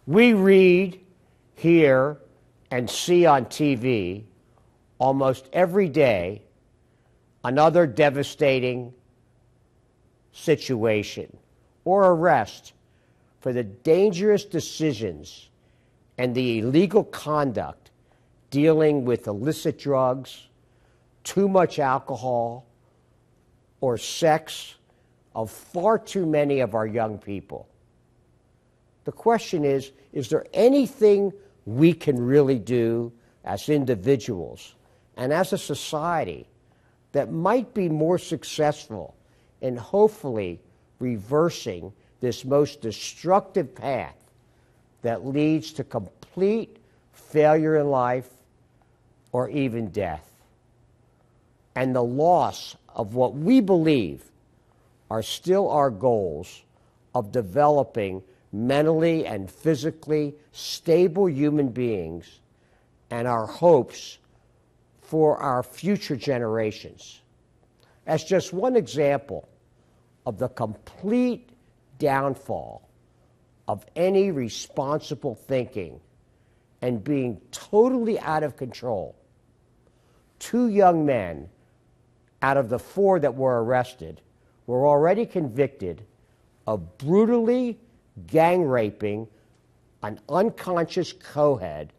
We read, hear, and see on TV almost every day another devastating situation or arrest for the dangerous decisions and the illegal conduct dealing with illicit drugs, too much alcohol, or sex of far too many of our young people. The question is there anything we can really do as individuals and as a society that might be more successful in hopefully reversing this most destructive path that leads to complete failure in life or even death, and the loss of what we believe are still our goals of developing mentally and physically stable human beings and our hopes for our future generations. As just one example of the complete downfall of any responsible thinking and being totally out of control, 2 young men out of the 4 that were arrested were already convicted of brutally gang raping an unconscious co-head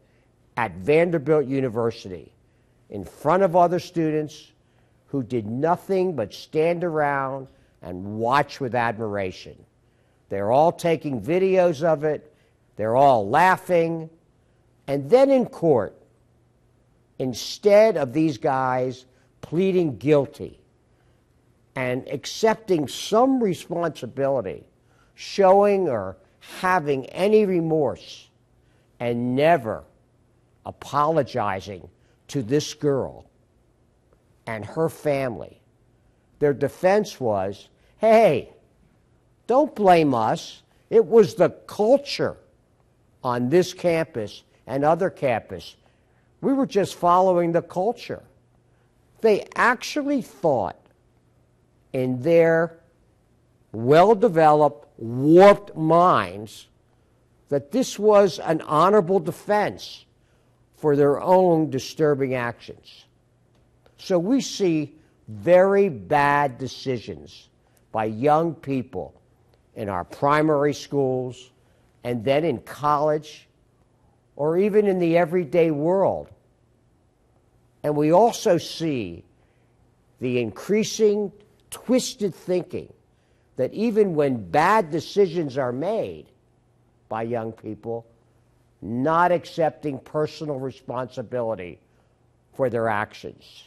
at Vanderbilt University in front of other students who did nothing but stand around and watch with admiration. They're all taking videos of it, they're all laughing, and then in court, instead of these guys pleading guilty and accepting some responsibility, showing or having any remorse, and never apologizing to this girl and her family, their defense was, hey, don't blame us. It was the culture on this campus and other campus. We were just following the culture. They actually thought in their well-developed, warped minds that this was an honorable defense for their own disturbing actions. So we see very bad decisions by young people in our primary schools and then in college or even in the everyday world. And we also see the increasing twisted thinking that even when bad decisions are made by young people, not accepting personal responsibility for their actions.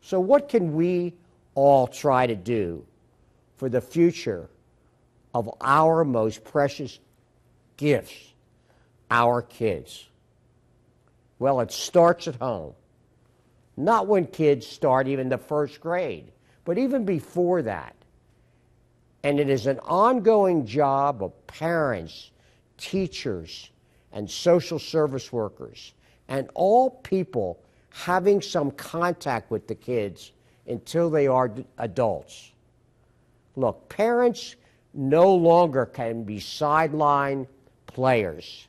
So what can we all try to do for the future of our most precious gifts, our kids? Well, it starts at home. Not when kids start even the first grade, but even before that. And it is an ongoing job of parents, teachers, and social service workers, and all people having some contact with the kids until they are adults. Look, parents no longer can be sideline players.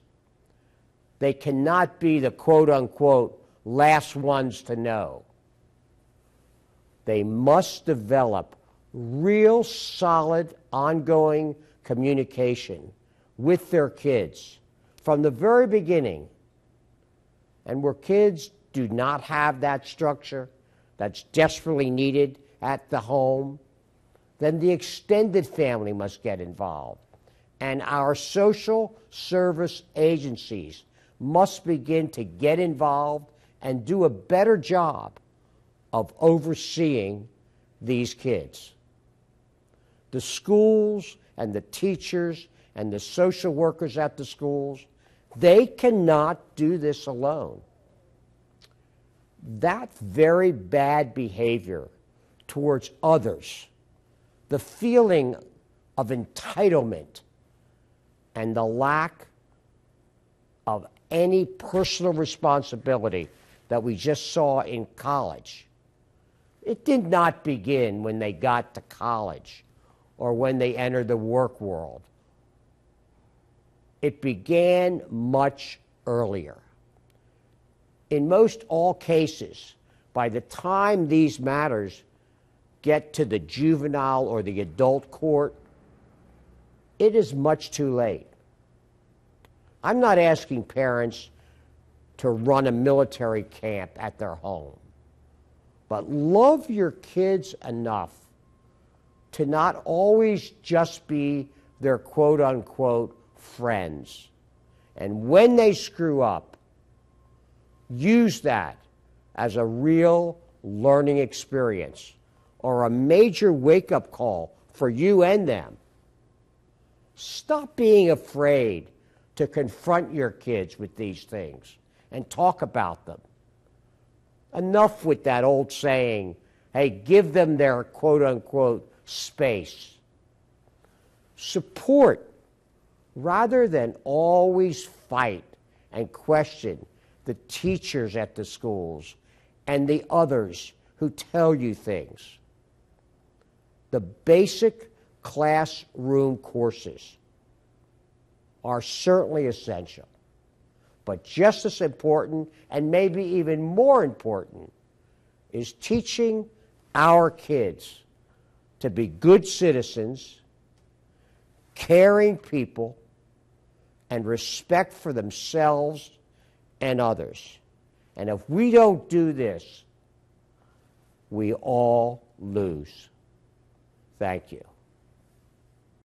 They cannot be the quote-unquote last ones to know. They must develop real solid ongoing communication with their kids from the very beginning. And where kids do not have that structure that's desperately needed at the home, then the extended family must get involved. And our social service agencies must begin to get involved and do a better job of overseeing these kids. The schools and the teachers and the social workers at the schools, they cannot do this alone. That very bad behavior towards others, the feeling of entitlement, and the lack of any personal responsibility that we just saw in college, it did not begin when they got to college or when they entered the work world. It began much earlier. In most all cases, by the time these matters get to the juvenile or the adult court, it is much too late. I'm not asking parents to run a military camp at their home, but love your kids enough to not always just be their quote-unquote friends. And when they screw up, use that as a real learning experience or a major wake-up call for you and them. Stop being afraid to confront your kids with these things and talk about them. Enough with that old saying, hey, give them their quote-unquote space. Support rather than always fight and question the teachers at the schools and the others who tell you things. The basic classroom courses are certainly essential, but just as important, and maybe even more important, is teaching our kids to be good citizens, caring people, and respect for themselves and others. And if we don't do this, we all lose. Thank you.